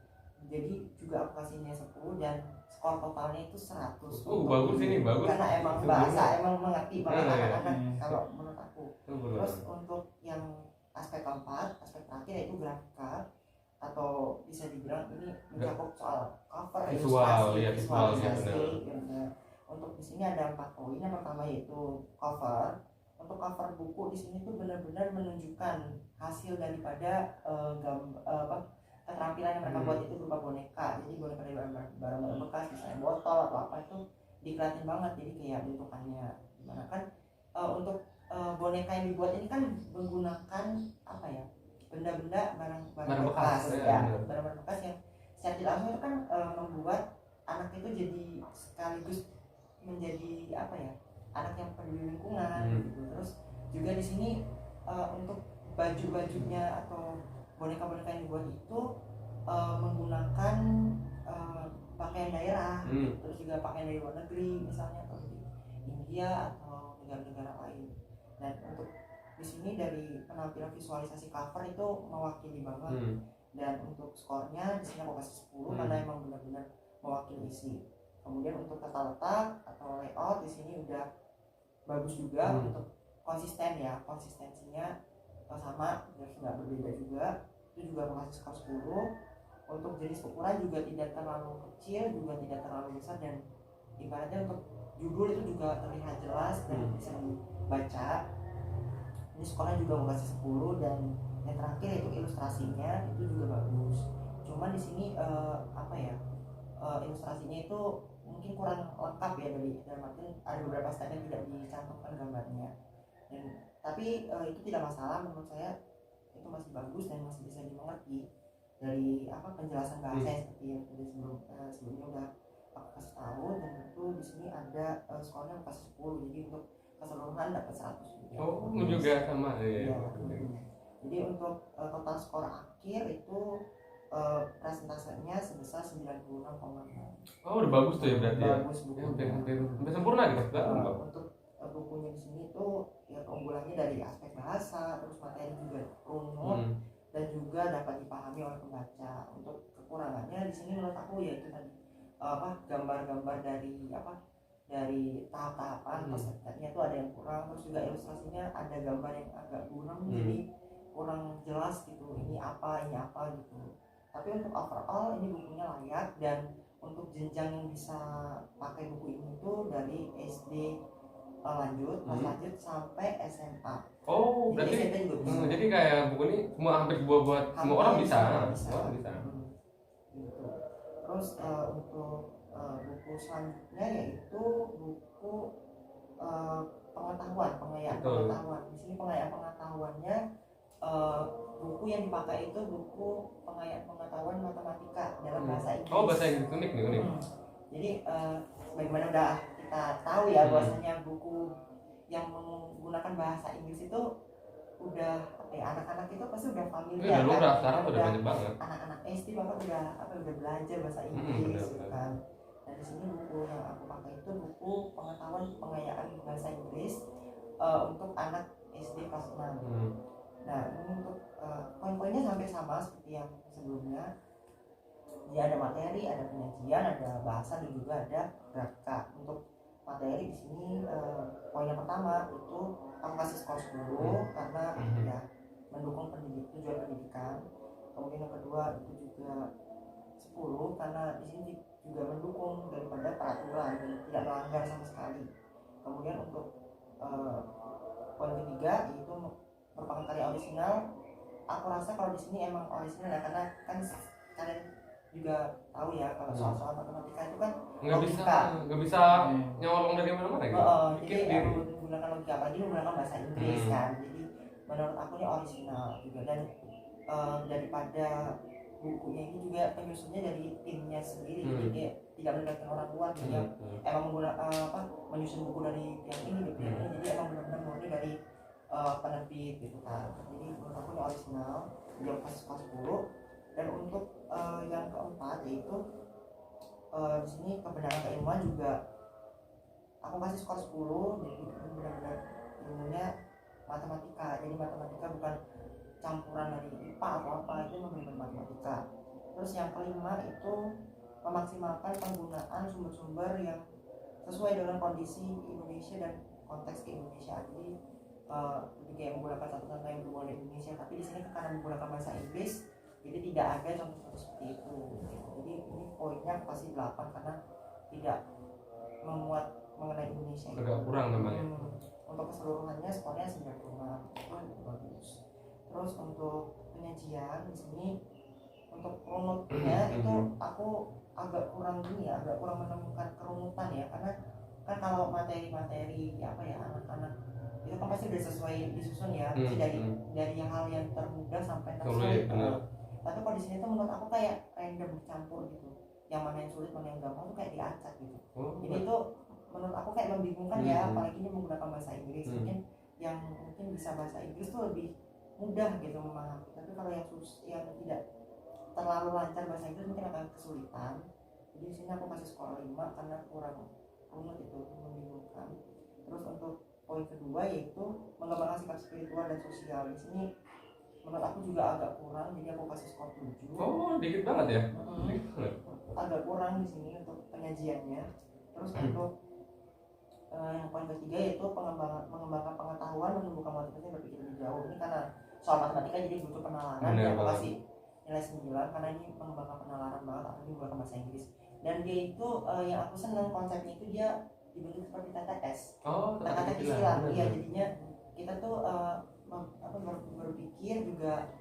Jadi juga aku kasihnya 10 dan skor totalnya itu 100. Bagus ini, bagus. Karena emang bahasa emang mengerti banget anak-anak kalau menurut aku. Terus untuk yang aspek keempat, aspek terakhir yaitu grafika, atau bisa dibilang ini mencakup soal cover, visualisasi. Untuk di sini ada 4 poin. Yang pertama yaitu cover. Untuk cover buku di sini tuh benar-benar menunjukkan hasil daripada keterampilan yang mereka buat itu berupa boneka. Jadi boneka dari barang-barang bekas, misalnya botol atau apa, itu dikeliatin banget. Jadi kayak bentukannya gimana kan. Untuk boneka yang dibuat ini kan menggunakan benda-benda barang bekas ya, barang-barang bekas yang secara tidak langsung itu kan membuat anak itu jadi sekaligus menjadi anak yang peduli lingkungan gitu. Terus juga di sini untuk baju-bajunya atau boneka-boneka yang dibuat itu menggunakan pakaian daerah, terus juga pakaian dari luar negeri misalnya atau di India atau negara-negara lain. Dan untuk di sini dari penampilan visualisasi cover itu mewakili banget Dan untuk skornya di sini aku kasih 10 karena emang benar-benar mewakili isi. Kemudian untuk tata letak atau layout di sini udah bagus juga. Untuk konsisten ya, konsistensinya sama, nggak berbeda juga, itu juga aku kasih skor 10. Untuk jenis ukuran juga tidak terlalu kecil, juga tidak terlalu besar, dan ibaratnya untuk judul itu juga terlihat jelas dan bisa dibaca. Ini skornya juga aku kasih 10. Dan yang terakhir itu ilustrasinya itu juga bagus. Cuman di sini ilustrasinya itu mungkin kurang lengkap ya, dalam arti ada beberapa step yang tidak dicantumkan gambarnya. Tapi itu tidak masalah, menurut saya itu masih bagus dan masih bisa dimengerti dari penjelasan bahasa seperti yang tadi sebelumnya udah aku kasih tahu. Dan itu di sini ada skornya aku kasih 10, jadi untuk keseluruhan dapat 100 juga. Oh, juga sama ya. Jadi untuk total skor akhir itu presentasenya sebesar 96,6. Oh, udah bagus tuh ya berarti. Bagus bukunya. Hampir sempurna gitu. Untuk bukunya di sini tuh ya keunggulannya dari aspek bahasa, terus materi juga runut dan juga dapat dipahami oleh pembaca. Untuk kekurangannya di sini menurut aku yaitu tadi gambar-gambar dari tahap-tahapan step-stepnya itu ada yang kurang, terus juga ilustrasinya ada gambar yang agak kurang, jadi kurang jelas gitu, ini apa gitu. Tapi untuk overall ini bukunya layak, dan untuk jenjang yang bisa pakai buku ini tuh dari SD lanjut sampai SMA. Oh, jadi berarti SMP juga bisa. Jadi kayak buku ini hampir buat semua orang bisa. Gitu. Terus untuk buku selanjutnya yaitu buku pengayaan pengetahuan. Di sini pengayaan pengetahuannya buku yang dipakai itu buku pengayaan pengetahuan matematika dalam bahasa Inggris. Oh, bahasa Inggris unik. Jadi bagaimana udah kita tahu ya bahwasanya buku yang menggunakan bahasa Inggris itu udah anak-anak itu pasti udah familiar kan. Udah sekarang udah banyak banget. Anak-anak SD bahkan udah belajar bahasa Inggris kan. Nah di sini buku yang aku pakai itu buku pengetahuan pengayaan bahasa Inggris untuk anak SD kelas 6. Nah ini untuk poin-poinnya hampir sama seperti yang sebelumnya. Dia ada materi, ada penyajian, ada bahasa, dan juga ada grafika. Untuk materi di sini poin yang pertama itu aku kasih skor 10 karena ya mendukung tujuan pendidikan. Kemudian yang kedua itu juga 10 karena di sini juga mendukung daripada peraturan dan tidak melanggar sama sekali. Kemudian untuk poin ketiga yaitu merupakan karya orisinal. Aku rasa kalau di sini emang orisinal ya, karena kan kalian juga tahu ya kalau soal-soal matematika itu kan nggak bisa nyolong dari mana-mana gitu. Jadi menggunakan logika, apalagi menggunakan bahasa Inggris kan. Jadi menurut aku ini orisinal juga, dan daripada bukunya ini juga penyusunnya dari timnya sendiri. Jadi kayak tidak melibatkan orang luar yang emang menggunakan menyusun buku dari yang ini gitu ya. Jadi emang benar-benar murni dari penerbit gitu kan. Jadi menurut aku ini orisinal, dia pas 10. Dan untuk yang keempat yaitu di sini kebenaran keilmuan juga aku kasih skor 10. Jadi benar-benar ilmunya matematika. Jadi matematika bukan campuran dari IPA atau apa, itu benar-benar matematika. Terus yang kelima itu memaksimalkan penggunaan sumber-sumber yang sesuai dengan kondisi Indonesia dan konteks Indonesia. Jadi kayak menggunakan satu-satu yang berhubungan dengan Indonesia, tapi di sini karena menggunakan bahasa Inggris, jadi tidak ada contoh-contoh seperti itu. Jadi ini poinnya pasti 8 karena tidak memuat mengenai Indonesia. Agak kurang memang. Untuk keseluruhannya skornya 95, itu bagus. Terus untuk penyajian di sini untuk runutnya itu aku agak kurang menemukan kerunutan ya, karena kan kalau materi-materi anak-anak itu kan pasti udah sesuai disusun ya, dari hal yang termudah sampai tersulit. Tapi kalau di sini tuh menurut aku kayak random campur gitu, yang mana yang sulit mana yang gampang tuh kayak diacak gitu. Jadi itu menurut aku kayak membingungkan ya, apalagi ini menggunakan bahasa Inggris. Mungkin yang bisa bahasa Inggris tuh lebih mudah gitu memahami, tapi kalau yang tidak terlalu lancar bahasa Inggris mungkin akan kesulitan. Jadi di sini aku kasih skor 5 karena kurang runut, itu membingungkan. Terus untuk poin kedua yaitu mengembangkan sikap spiritual dan sosial. Di sini menurut aku juga agak kurang, jadi aku kasih skor 7. Oh, dikit banget ya. Dikit banget. Agak kurang di sini untuk penyajiannya. Terus untuk yang poin ketiga yaitu mengembangkan pengetahuan, menumbuhkan motivasi berpikir lebih jauh. Ini karena soal matematika jadi butuh penalaran, jadi aku kasih nilai 9 karena ini mengembangkan penalaran banget, apalagi menggunakan bahasa Inggris. Dan dia itu yang aku senang konsepnya itu dia dibentuk seperti TTS. Oh, TTS istilah. Iya, jadinya kita tuh berpikir juga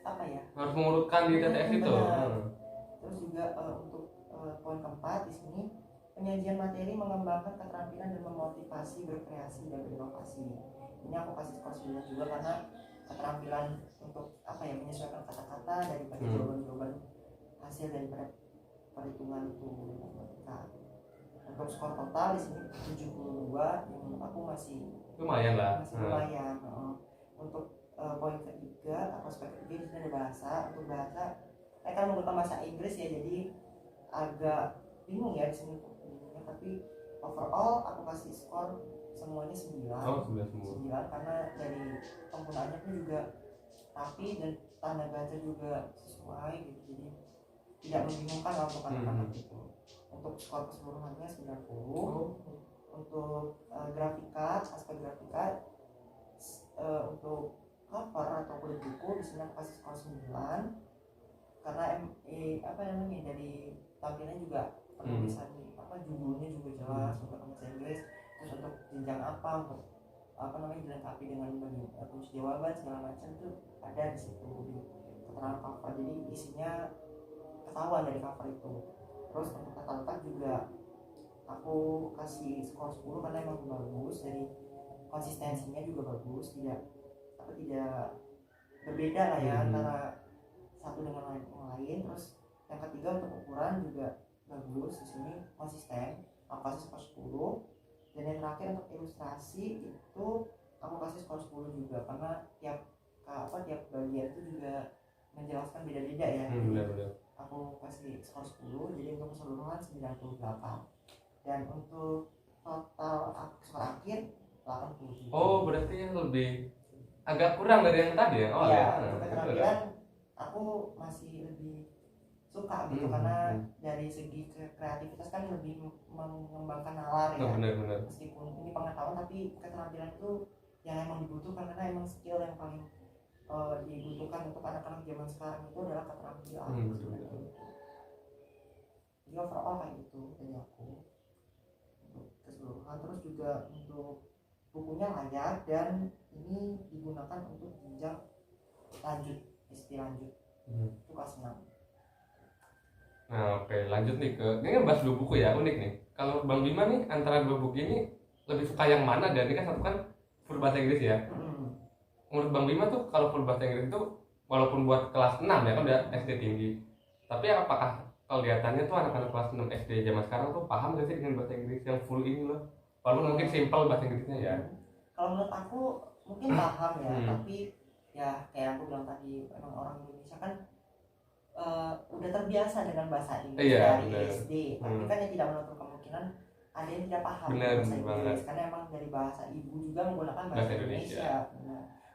apa ya? Harus mengurutkan di TTS itu. Terus juga untuk poin keempat di sini penyajian materi mengembangkan keterampilan dan memotivasi berkreasi dan berinovasi. Ini aku kasih skor 9 juga karena keterampilan untuk apa ya, menyesuaikan kata-kata daripada jawaban-jawaban hasil daripada perhitungan itu matematika. Untuk skor total di sini 72 yang menurut aku masih lumayan lah. Lumayan. Untuk poin ketiga atau aspek ketiga di sini ada bahasa. Untuk bahasa kan menggunakan bahasa Inggris ya, jadi agak bingung ya di sini bingungnya, tapi overall aku kasih skor semuanya 9. Oh, 9 karena dari penggunaannya pun juga rapi dan tanda baca juga sesuai gitu, jadi tidak membingungkan lah untuk anak-anak itu. Untuk skor keseluruhannya 90. Untuk grafika, aspek grafika, untuk cover atau kulit buku di sini aku kasih skor 9 karena apa namanya, dari tampilannya juga penulisan judulnya juga jelas untuk bahasa Inggris. Terus untuk jenjang untuk apa namanya dilengkapi dengan tulis jawaban segala macam tuh ada di situ di keterangan cover, jadi isinya ketahuan dari cover itu. Terus untuk kata letak juga aku kasih skor 10 karena emang bagus, dari konsistensinya juga bagus, tidak berbeda lah ya antara satu dengan yang lain. Terus yang ketiga untuk ukuran juga bagus, di sini konsisten, aku kasih skor 10. Dan yang terakhir untuk ilustrasi itu aku kasih skor 10 juga karena tiap bagian itu juga menjelaskan beda-beda ya. Aku kasih skor 10, jadi untuk keseluruhan 98. Dan untuk total skor akhir 87. Oh, berarti yang lebih agak kurang dari yang tadi ya? Oh iya, untuk keterampilan aku masih lebih suka gitu karena dari segi kreativitas kan lebih mengembangkan nalar ya. Benar. Meskipun ini pengetahuan tapi keterampilan itu yang emang dibutuhkan karena emang skill yang paling dibutuhkan untuk anak-anak zaman sekarang itu adalah keterampilan. Jadi overall kayak gitu dari aku untuk keseluruhan. Terus juga untuk bukunya layak dan ini digunakan untuk jenjang lanjut, SD lanjut. Itu kelas 6. Nah, oke, lanjut nih ini kan bahas 2 buku ya, unik nih. Kalau Bang Bima nih antara 2 buku ini lebih suka yang mana? Dan ini kan satu kan full bahasa Inggris ya. Menurut Bang Bima tuh kalau full bahasa Inggris itu walaupun buat kelas 6 ya kan udah SD tinggi, tapi apakah kelihatannya tuh anak-anak kelas 6 SD zaman sekarang tuh paham gak sih dengan bahasa Inggris yang full ini loh? Walaupun mungkin simple bahasa Inggrisnya ya. Kalau menurut aku mungkin paham ya, tapi ya kayak aku bilang tadi, memang orang Indonesia kan udah terbiasa dengan bahasa Inggris dari SD, tapi kan yang tidak menutup kemungkinan ada yang tidak paham bahasa Inggris karena emang dari bahasa ibu juga menggunakan bahasa Indonesia.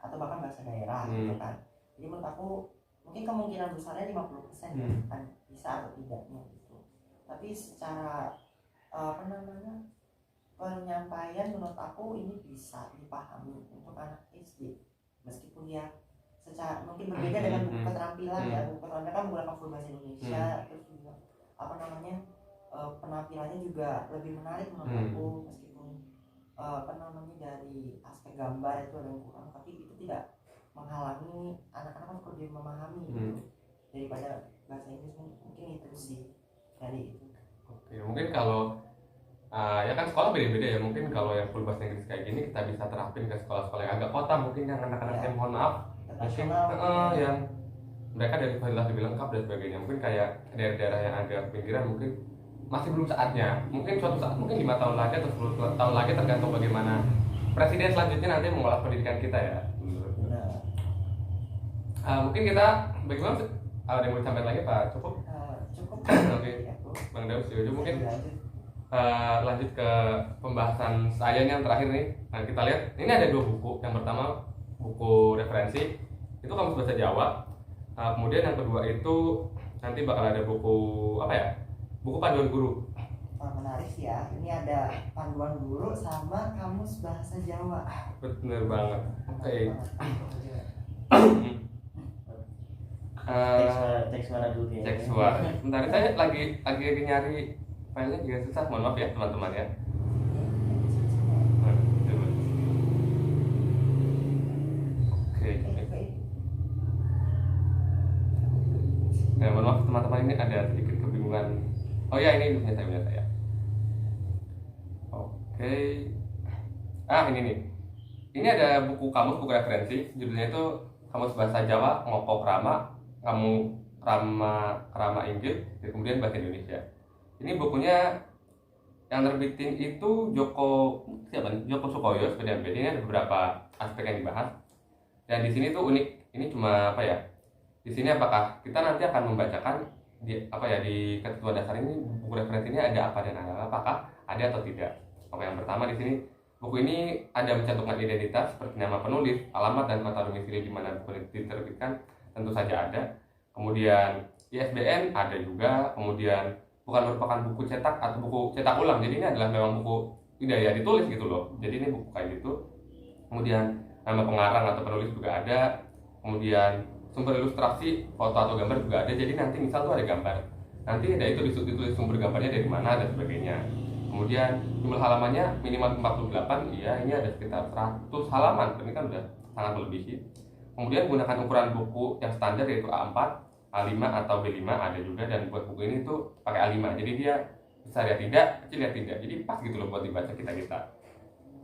Atau bahkan bahasa daerah gitu kan. Jadi menurut aku mungkin kemungkinan besarnya 50% kan bisa atau tidaknya gitu. Tapi secara penyampaian menurut aku ini bisa dipahami untuk anak SD, meskipun ya secara mungkin berbeda dengan buku keterampilan ya. Buku keterampilan kan menggunakan full bahasa Indonesia, terus juga penampilannya juga lebih menarik menurut aku, meskipun dari aspek gambar itu ada yang kurang, tapi itu tidak menghalangi anak-anak untuk lebih memahami gitu daripada bahasa Inggris. Mungkin itu sih dari itu. Oke, mungkin kalau ya kan sekolah beda-beda ya, mungkin kalau yang full bahasa Inggris kayak gini kita bisa terapin ke sekolah-sekolah yang agak kota, mungkin yang anak-anak yang mohon maaf mungkin yang mereka dari fasilitas lebih lengkap dan sebagainya. Mungkin kayak daerah-daerah yang agak pinggiran mungkin masih belum saatnya, mungkin suatu saat, mungkin 5 tahun lagi atau 10 tahun lagi, tergantung bagaimana presiden selanjutnya nanti mengolah pendidikan kita ya. Mungkin kita bagaimana, ada yang mau disampaikan lagi Pak? Cukup? Cukup. Oke, Bang Daus setuju. Mungkin lanjut ke pembahasan saya yang terakhir nih. Nah, kita lihat ini ada 2 buku. Yang pertama buku referensi, itu kamus bahasa Jawa. Kemudian yang kedua itu nanti bakal ada buku apa ya, buku panduan guru. Menarik sih ya, ini ada panduan guru sama kamus bahasa Jawa. Bener banget. Oke. Cek suara dulu ya. Cek suara. Bentar, saya lagi nyari filenya juga susah, mohon maaf ya teman-teman ya. Oke. Mohon maaf teman-teman, ini ada sedikit kebingungan. Oh ya, ini punya saya. Oke. Ini nih. Ini ada buku kamus, buku referensi. Judulnya itu Kamus Bahasa Jawa Ngoko Krama, Krama Inggil, dan kemudian Bahasa Indonesia. Ini bukunya yang terbitin itu Joko Sukoyo, SPDMB. Ini ada beberapa aspek yang dibahas. Dan di sini tuh unik. Ini cuma apa ya? Di sini apakah kita nanti akan membacakan di ketentuan dasar ini, buku referensi ini ada apa dan apakah ada atau tidak? Oke, yang pertama di sini buku ini ada mencantumkan identitas seperti nama penulis, alamat dan kota domisili di mana buku ini diterbitkan, tentu saja ada. Kemudian ISBN ada juga. Kemudian bukan merupakan buku cetak atau buku cetak ulang. Jadi ini adalah memang buku tidak ya ditulis gitu loh. Jadi ini buku kayak gitu. Kemudian nama pengarang atau penulis juga ada. Kemudian sumber ilustrasi, foto atau gambar juga ada. Jadi nanti misal tuh ada gambar, nanti ada itu ditulis sumber gambarnya dari mana dan sebagainya. Kemudian jumlah halamannya minimal 48, iya ini ada sekitar 100 halaman, ini kan udah sangat melebihi. Kemudian gunakan ukuran buku yang standar yaitu A4, A5 atau B5 ada juga, dan buat buku ini tuh pakai A5, jadi dia besar ya tidak, kecil ya tidak, jadi pas gitu loh buat dibaca kita.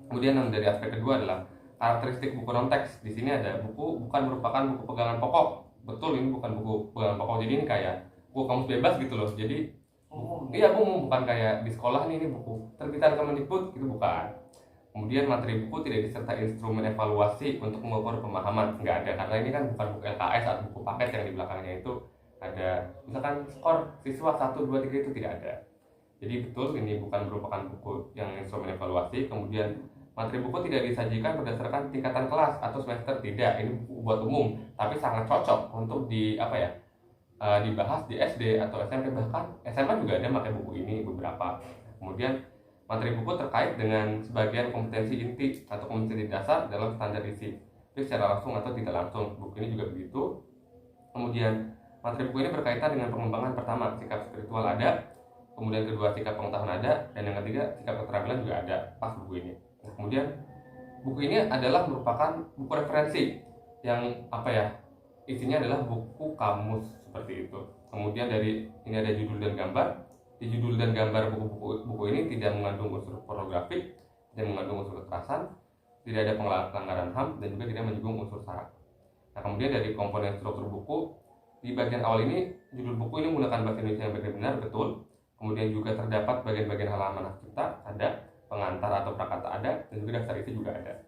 Kemudian yang dari aspek kedua adalah karakteristik buku non teks. Di sini ada buku bukan merupakan buku pegangan pokok. Betul, ini bukan buku pegangan pokok, jadi ini kayak buku kamus bebas gitu loh. Jadi iya umum, bukan kayak di sekolah nih, ini buku terbitan Kemendikbud gitu, bukan. Kemudian materi buku tidak disertai instrumen evaluasi untuk mengukur pemahaman, nggak ada, karena ini kan bukan buku LKS atau buku paket yang di belakangnya itu ada misalkan skor siswa 1, 2, 3 itu tidak ada. Jadi betul ini bukan merupakan buku yang instrumen evaluasi. Kemudian materi buku tidak disajikan berdasarkan tingkatan kelas atau semester, tidak. Ini buku buat umum, tapi sangat cocok untuk dibahas di SD atau SMP, bahkan SMA juga ada pakai buku ini beberapa. Kemudian materi buku terkait dengan sebagian kompetensi inti atau kompetensi dasar dalam standar isi, baik secara langsung atau tidak langsung. Buku ini juga begitu. Kemudian materi buku ini berkaitan dengan pengembangan, pertama sikap spiritual ada, kemudian kedua sikap pengetahuan ada, dan yang ketiga sikap keterampilan juga ada, pas buku ini. Nah, kemudian buku ini adalah merupakan buku referensi yang isinya adalah buku kamus seperti itu. Kemudian dari ini ada judul dan gambar. Di judul dan gambar buku ini tidak mengandung unsur pornografi, tidak mengandung unsur kekerasan, tidak ada pelanggaran HAM, dan juga tidak menyinggung unsur sara. Nah, kemudian dari komponen struktur buku, di bagian awal ini judul buku ini menggunakan bahasa Indonesia yang benar, betul. Kemudian juga terdapat bagian-bagian halaman hak cipta ada, pengantar atau prakata ada, dan juga daftar isi juga ada.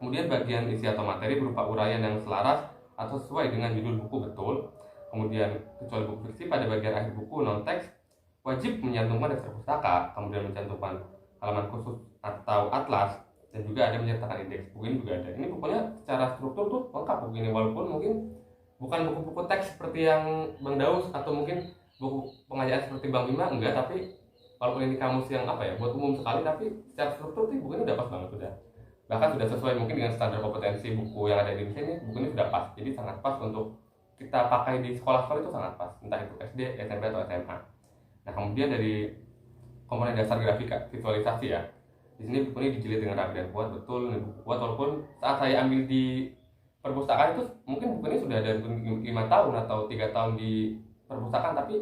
Kemudian bagian isi atau materi berupa uraian yang selaras atau sesuai dengan judul buku, betul. Kemudian kecuali buku fiksi, pada bagian akhir buku non teks wajib mencantumkan daftar pustaka, kemudian mencantumkan halaman khusus atau atlas, dan juga ada menyertakan indeks. Buku ini juga ada. Ini bukunya secara struktur tuh lengkap buku ini, walaupun mungkin bukan buku-buku teks seperti yang Bang Daus atau mungkin buku pengajaan seperti Bang Bima, enggak, tapi walaupun ini kamus yang buat umum sekali, tapi secara struktur sih buku ini udah pas banget, sudah. Bahkan sudah sesuai mungkin dengan standar kompetensi buku yang ada di Indonesia. Ini buku ini sudah pas, jadi sangat pas untuk kita pakai di sekolah-sekolah, itu sangat pas, entah itu SD, SMP atau SMA. Nah, kemudian dari komponen dasar grafika visualisasi ya, di sini buku ini dijilid dengan rapi dan kuat, betul. Ini buku kuat, walaupun saat saya ambil di perpustakaan itu mungkin buku ini sudah ada 5 tahun atau 3 tahun di perpustakaan, tapi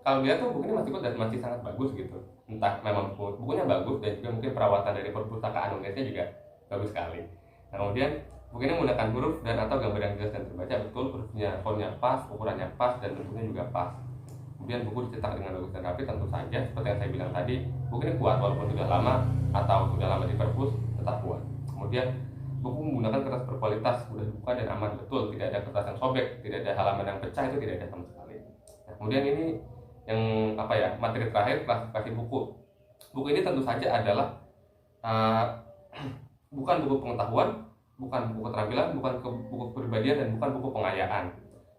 kalau dia tuh buku ini masih kuat dan masih sangat bagus gitu. Entah memang bukunya bagus, dan juga mungkin perawatan dari perpustakaan Indonesia juga bagus sekali. Nah, kemudian buku ini menggunakan huruf dan atau gambar yang jelas dan terbaca, betul. Hurufnya, fontnya pas, ukurannya pas, dan bentuknya juga pas. Kemudian buku dicetak dengan bagus dan rapi, tentu saja seperti yang saya bilang tadi, buku ini kuat walaupun sudah lama atau sudah lama di perpus, tetap kuat. Kemudian buku menggunakan kertas berkualitas, mudah dibuka dan aman, betul. Tidak ada kertas yang sobek, tidak ada halaman yang pecah, itu tidak ada sama sekali. Nah, kemudian ini yang materi terakhir, klasifikasi buku. Buku ini tentu saja adalah bukan buku pengetahuan, bukan buku keterampilan, bukan buku kepribadian, dan bukan buku pengayaan.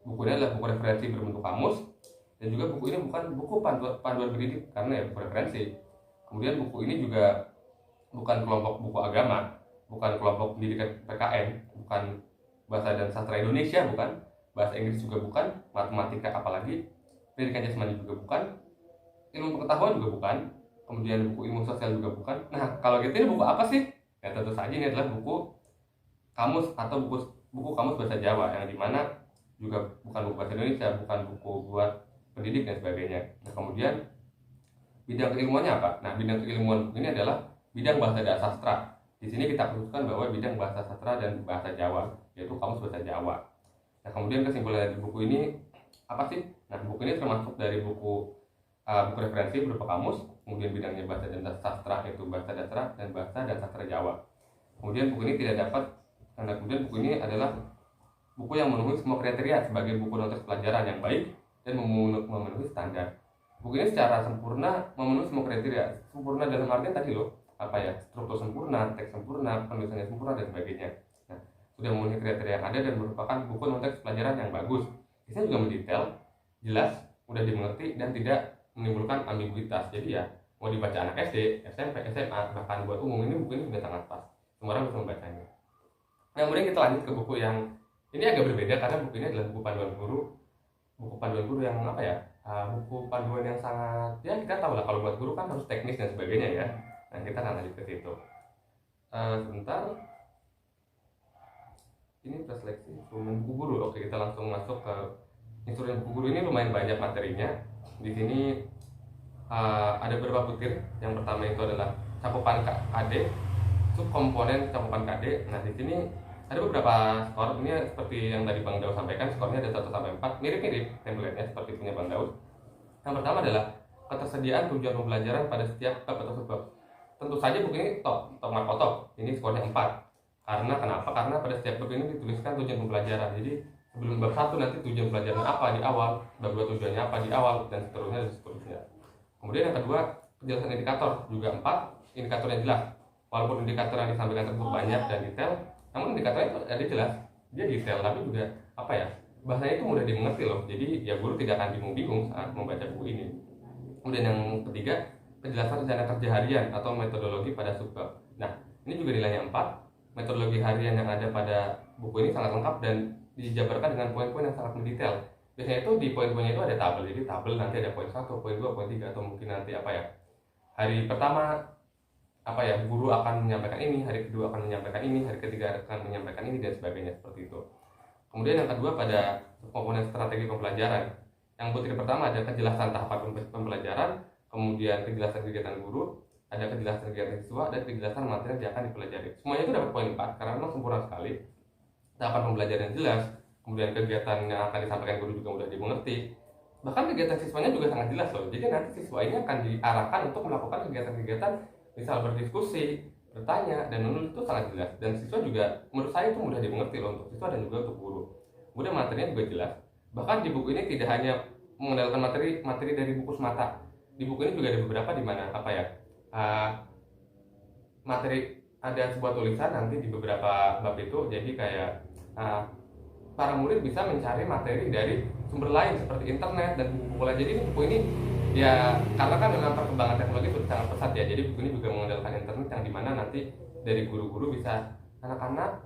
Buku ini adalah buku referensi berbentuk kamus, dan juga buku ini bukan buku panduan pendidik karena ya buku referensi. Kemudian buku ini juga bukan kelompok buku agama, bukan kelompok pendidikan PKN, bukan bahasa dan sastra Indonesia, bukan bahasa Inggris juga bukan, matematika apalagi, pendidikan jasmani juga bukan, ilmu pengetahuan juga bukan, kemudian buku ilmu sosial juga bukan. Nah, kalau gitu ini buku apa sih? Ya tentu saja ini adalah buku kamus atau buku kamus bahasa Jawa, yang dimana juga bukan buku bahasa Indonesia, bukan buku buat pendidik dan sebagainya. Nah, kemudian bidang keilmuannya apa? Nah, bidang keilmuan buku ini adalah bidang bahasa dan sastra. Di sini kita khususkan bahwa bidang bahasa sastra dan bahasa Jawa, yaitu kamus bahasa Jawa. Nah, kemudian kesimpulan dari buku ini apa sih? Nah, buku ini termasuk dari buku referensi berupa kamus, kemudian bidangnya bahasa dan sastra, yaitu bahasa dasar dan bahasa dan sastra Jawa. Kemudian buku ini tidak dapat, karena kemudian buku ini adalah buku yang memenuhi semua kriteria sebagai buku notes pelajaran yang baik dan memenuhi standar. Buku ini secara sempurna memenuhi semua kriteria. Sempurna dalam artian tadi loh, apa ya, struktur sempurna, teks sempurna, penulisannya sempurna, dan sebagainya. Nah, sudah memenuhi kriteria yang ada dan merupakan buku notes pelajaran yang bagus. Isinya juga mendetail, jelas, mudah dimengerti, dan tidak menimbulkan ambiguitas. Jadi ya, mau dibaca anak SD, SMP, SMA, bahkan buat umum, ini buku ini sudah sangat pas. Semua orang bisa membacanya. Nah, kemudian kita lanjut ke buku yang ini agak berbeda, karena buku ini adalah buku panduan guru. Buku panduan guru yang apa ya? Buku panduan yang sangat, ya kita tahu lah kalau buat guru kan harus teknis dan sebagainya ya. Nah, kita akan lanjut ke situ. Sebentar. Ini preseleksi instrumen buku guru. Oke, kita langsung masuk ke instrumen buku guru. Ini lumayan banyak materinya. Di sini ada beberapa butir. Yang pertama itu adalah cakupan KD, subkomponen cakupan KD. Nah, di sini ada beberapa skor. Ini seperti yang tadi Bang Daud sampaikan, skornya ada 1 sampai 4, mirip-mirip template-nya seperti punya Bang Daud. Yang pertama adalah ketersediaan tujuan pembelajaran pada setiap bab atau subbab. Tentu saja buku ini top mark top. Ini skornya 4. Karena kenapa? Karena pada setiap bab ini dituliskan tujuan pembelajaran. Jadi sebelum bab 1 nanti tujuan pelajaran apa di awal, bab 2 tujuannya apa di awal, dan seterusnya. Kemudian yang kedua, penjelasan indikator juga 4, indikator yang jelas. Walaupun indikator yang disampaikan tersebut banyak dan detail, namun indikatornya itu ada jelas, dia detail, tapi juga apa ya, bahasanya itu mudah dimengerti loh. Jadi ya guru tidak akan bingung-bingung saat membaca buku ini. Kemudian yang ketiga, penjelasan rencana kerja harian atau metodologi pada subbab. Nah, ini juga nilainya 4. Metodologi harian yang ada pada buku ini sangat lengkap dan dijabarkan dengan poin-poin yang sangat mendetail. Biasanya itu di poin-poinnya itu ada tabel, jadi tabel nanti ada poin 1, poin 2, poin 3, atau mungkin nanti apa ya, hari pertama apa ya, guru akan menyampaikan ini, hari kedua akan menyampaikan ini, hari ketiga akan menyampaikan ini, dan sebagainya seperti itu. Kemudian yang kedua pada komponen strategi pembelajaran. Yang butir pertama ada kejelasan tahapan pembelajaran, kemudian kejelasan kegiatan guru, ada kejelasan kegiatan siswa, dan kejelasan materi yang akan dipelajari. Semuanya itu dapat poin 4 karena memang sempurna sekali. Tahapan pembelajaran yang jelas, kemudian kegiatan yang akan disampaikan guru juga mudah dimengerti. Bahkan kegiatan siswanya juga sangat jelas loh. Jadi nanti siswa ini akan diarahkan untuk melakukan kegiatan-kegiatan misal berdiskusi, bertanya, dan menulis itu sangat jelas. Dan siswa juga menurut saya itu mudah dimengerti loh untuk siswa dan juga untuk guru. Kemudian materinya juga jelas. Bahkan di buku ini tidak hanya mengandalkan materi dari buku semata. Di buku ini juga ada beberapa di mana apa ya, materi, ada sebuah tulisan nanti di beberapa bab itu, jadi kayak para murid bisa mencari materi dari sumber lain seperti internet dan buku lain. Jadi buku ini ya karena kan memang perkembangan teknologi sudah sangat pesat ya, jadi buku ini juga mengandalkan internet yang dimana nanti dari guru-guru bisa, anak-anak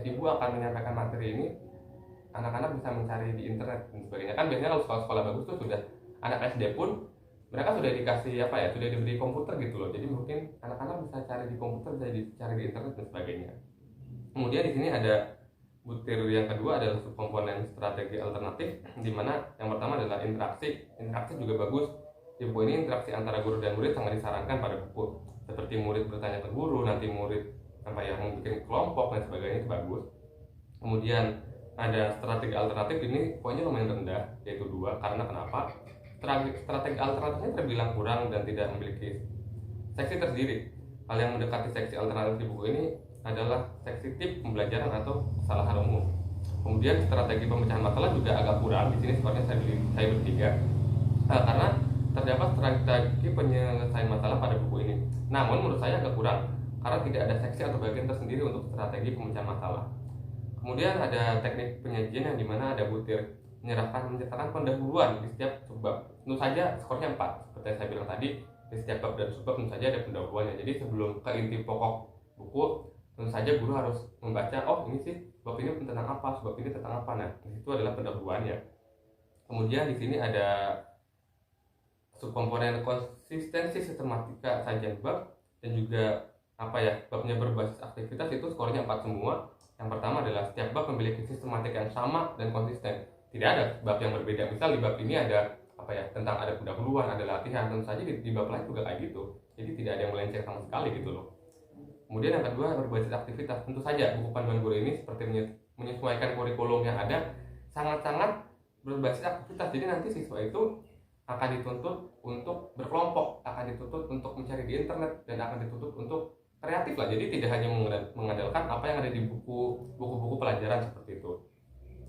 ibu akan menyampaikan materi ini, anak-anak bisa mencari di internet dan sebagainya. Kan biasanya kalau sekolah-sekolah bagus tuh sudah anak SD pun mereka sudah dikasih apa ya, sudah diberi komputer gitu loh, jadi mungkin anak-anak bisa cari di komputer, bisa dicari di internet dan sebagainya. Kemudian di sini ada butir yang kedua adalah subkomponen strategi alternatif, di mana yang pertama adalah interaksi juga bagus. Di buku ini interaksi antara guru dan murid sangat disarankan pada buku, seperti murid bertanya ke guru, nanti murid apa ya membuat kelompok dan sebagainya, itu bagus. Kemudian ada strategi alternatif, ini poinnya lumayan rendah, yaitu 2. Karena kenapa? Strategi alternatifnya terbilang kurang dan tidak memiliki seksi tersendiri. Hal yang mendekati seksi alternatif di buku ini adalah seksi tip pembelajaran atau kesalahan umum. Kemudian strategi pemecahan masalah juga agak kurang. Di sini skornya saya bertiga, karena terdapat strategi penyelesaian masalah pada buku ini. Namun menurut saya agak kurang karena tidak ada seksi atau bagian tersendiri untuk strategi pemecahan masalah. Kemudian ada teknik penyajian yang dimana ada butir menceritakan pendahuluan di setiap subbab. Tentu saja skornya 4. Seperti yang saya bilang tadi, di setiap bab dan subbab tentu saja ada pendahuluannya. Jadi sebelum ke inti pokok buku, tentu saja guru harus membaca, oh ini sih bab ini tentang apa, subbab ini tentang apa. Nah, itu adalah pendahuluannya. Kemudian di sini ada subkomponen konsistensi sistematika sajian bab dan juga babnya berbasis aktivitas, itu skornya 4 semua. Yang pertama adalah setiap bab memiliki sistematika yang sama dan konsisten. Tidak ada bab yang berbeda. Misal di bab ini ada tentang ada pendahuluan, ada latihan, tentu saja di bab lain juga kayak gitu. Jadi tidak ada yang melenceng sama sekali gitu loh. Kemudian yang kedua berbasis aktivitas. Tentu saja buku panduan guru ini seperti menyesuaikan kurikulum yang ada, sangat-sangat berbasis aktivitas. Jadi nanti siswa itu akan dituntut untuk berkelompok, akan dituntut untuk mencari di internet, dan akan dituntut untuk kreatif lah. Jadi tidak hanya mengandalkan apa yang ada di buku-buku pelajaran seperti itu.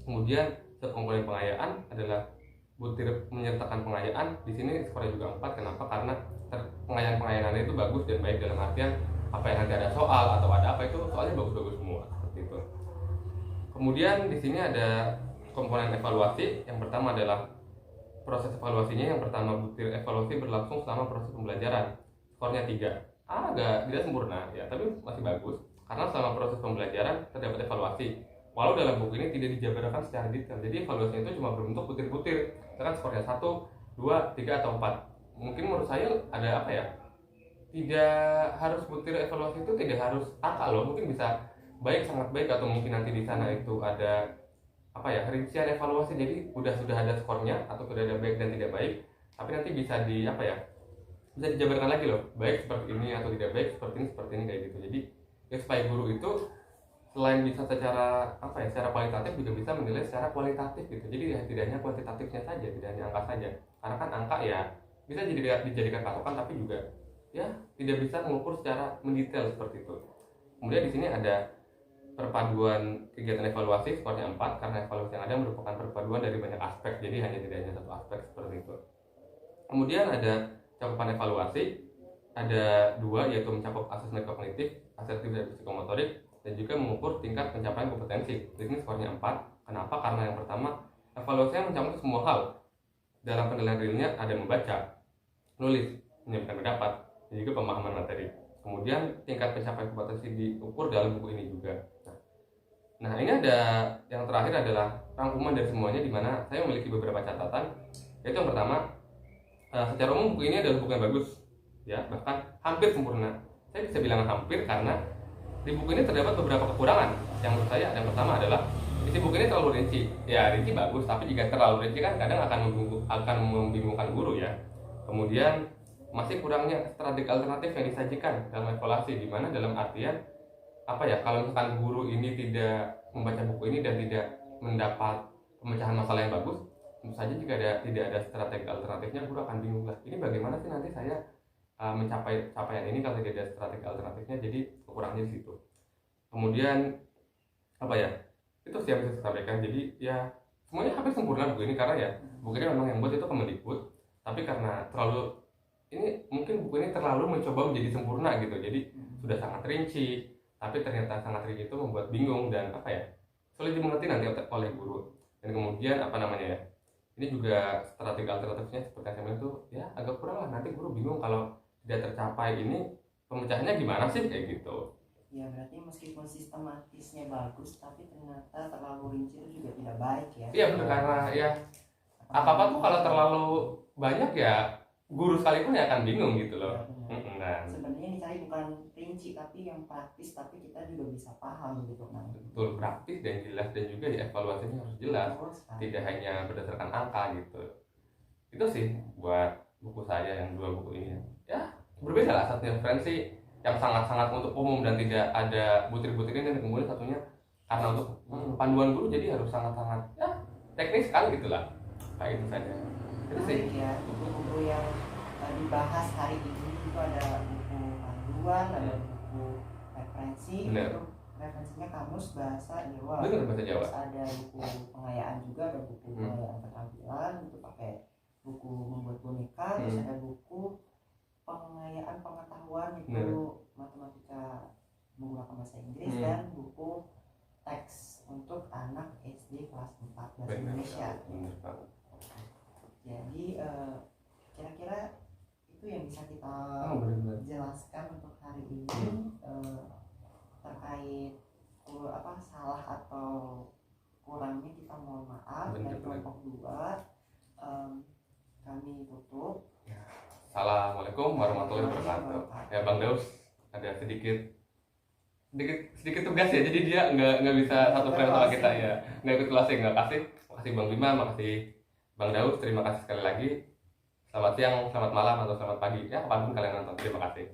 Kemudian subkomponen pengayaan adalah butir menyertakan pengayaan. Di sini skornya juga 4. Kenapa? Karena pengayaan itu bagus dan baik, dalam artian apa yang nanti ada soal atau ada apa itu soalnya bagus-bagus semua seperti itu. Kemudian di sini ada komponen evaluasi. Yang pertama adalah proses evaluasinya. Yang pertama, butir evaluasi berlangsung selama proses pembelajaran. Skornya 3. Agak tidak sempurna ya, tapi masih bagus karena selama proses pembelajaran terdapat evaluasi. Walau dalam buku ini tidak dijabarkan secara detail, jadi evaluasinya itu cuma berbentuk butir-butir. Misalkan skornya 1, 2, 3 atau 4. Mungkin menurut saya ada tidak harus butir evaluasi itu tidak harus angka loh. Mungkin bisa baik, sangat baik, atau mungkin nanti di sana itu ada rincian evaluasi. Jadi sudah ada skornya atau sudah ada baik dan tidak baik, tapi nanti bisa bisa dijabarkan lagi loh, baik seperti ini atau tidak baik seperti ini kayak gitu. Jadi supaya guru itu selain bisa secara secara kualitatif juga bisa menilai secara kualitatif gitu. Jadi tidak hanya kuantitatifnya saja, tidak hanya angka saja. Karena kan angka ya bisa dijadikan patokan, tapi juga ya tidak bisa mengukur secara mendetail seperti itu. Kemudian di sini ada perpaduan kegiatan evaluasi, skornya 4 karena evaluasi yang ada merupakan perpaduan dari banyak aspek. Jadi tidak hanya satu aspek seperti itu. Kemudian ada cakupan evaluasi, ada 2, yaitu mencakup asesmen kognitif, asertif dan psikomotorik, dan juga mengukur tingkat pencapaian kompetensi. Di sini skornya 4. Kenapa? Karena yang pertama, evaluasinya mencakup semua hal. Dalam penilaian realnya ada membaca, nulis, menyampaikan pendapat, dan juga pemahaman materi. Kemudian tingkat pencapaian kompetensi diukur dalam buku ini juga. Nah, ini ada yang terakhir adalah rangkuman dari semuanya, di mana saya memiliki beberapa catatan. Yaitu yang pertama, secara umum buku ini adalah buku yang bagus, ya, bahkan hampir sempurna. Saya bisa bilang hampir karena di buku ini terdapat beberapa kekurangan. Yang menurut saya, yang pertama adalah isi buku ini terlalu rinci. Ya, rinci bagus, tapi jika terlalu rinci kan kadang akan membingungkan guru ya. Kemudian masih kurangnya strategi alternatif yang disajikan dalam evaluasi, di mana dalam artian kalau misalkan guru ini tidak membaca buku ini dan tidak mendapat pemecahan masalah yang bagus, tentu saja jika tidak ada strategi alternatifnya, guru akan bingung lah. Ini bagaimana sih nanti saya mencapai capaian ini kalau tidak ada strategi alternatifnya? Jadi kekurangannya di situ. Kemudian itu sih yang bisa saya sampaikan. Jadi ya semuanya hampir sempurna buku ini, karena ya buku ini memang yang buat itu Kemendikbud, tapi karena mungkin buku ini terlalu mencoba menjadi sempurna gitu. Jadi sudah sangat rinci, tapi ternyata sangat rinci itu membuat bingung dan sulit dimengerti nanti oleh guru. Dan kemudian ini juga strategi alternatifnya seperti yang saya bilang itu ya agak kurang lah. Nanti guru bingung kalau tidak tercapai ini pemecahannya gimana sih kayak gitu. Ya berarti meskipun sistematisnya bagus, tapi ternyata terlalu rinci itu juga tidak baik ya. Iya benar, karena ya apa tuh kalau terlalu banyak ya guru sekalipun ya akan bingung gitu loh. Nah, sebenarnya ini cari bukan rinci tapi yang praktis, tapi kita juga bisa paham gitu kan. Betul, praktis dan jelas, dan juga di evaluasinya harus jelas, tidak hanya berdasarkan angka gitu. Itu sih buat buku saya yang 2 buku ini ya berbeda lah. Satu referensi yang sangat-sangat untuk umum dan tidak ada butir-butir ini, dan kemudian satunya karena untuk panduan guru, jadi harus sangat-sangat ya teknis sekali gitulah. Kayak itu saja. Itu sih ya buku-buku yang dibahas hari ini. Itu ada buku panduan, ada buku referensi. Itu referensinya kamus bahasa Jawa. Benar, bahasa Jawa. Terus ada buku pengayaan juga, ada buku pengayaan keterampilan, itu pakai buku membuat boneka. Terus ada buku pengayaan pengetahuan, itu matematika menggunakan bahasa Inggris dan buku teks untuk anak SD kelas 4 bahasa Indonesia. Jadi kira-kira itu yang bisa kita jelaskan untuk hari ini terkait salah atau kurangnya kita mohon maaf. Dari kelompok 2 kami tutup. Assalamualaikum warahmatullahi wabarakatuh. Ya Bang Daus ada sedikit tugas ya, jadi dia nggak bisa satu frame sama kita ya, nggak ikut closing. Makasih Bang Bima, makasih Bang Daus, terima kasih sekali lagi. Selamat siang, selamat malam, atau selamat pagi ya kapanpun kalian nonton. Terima kasih.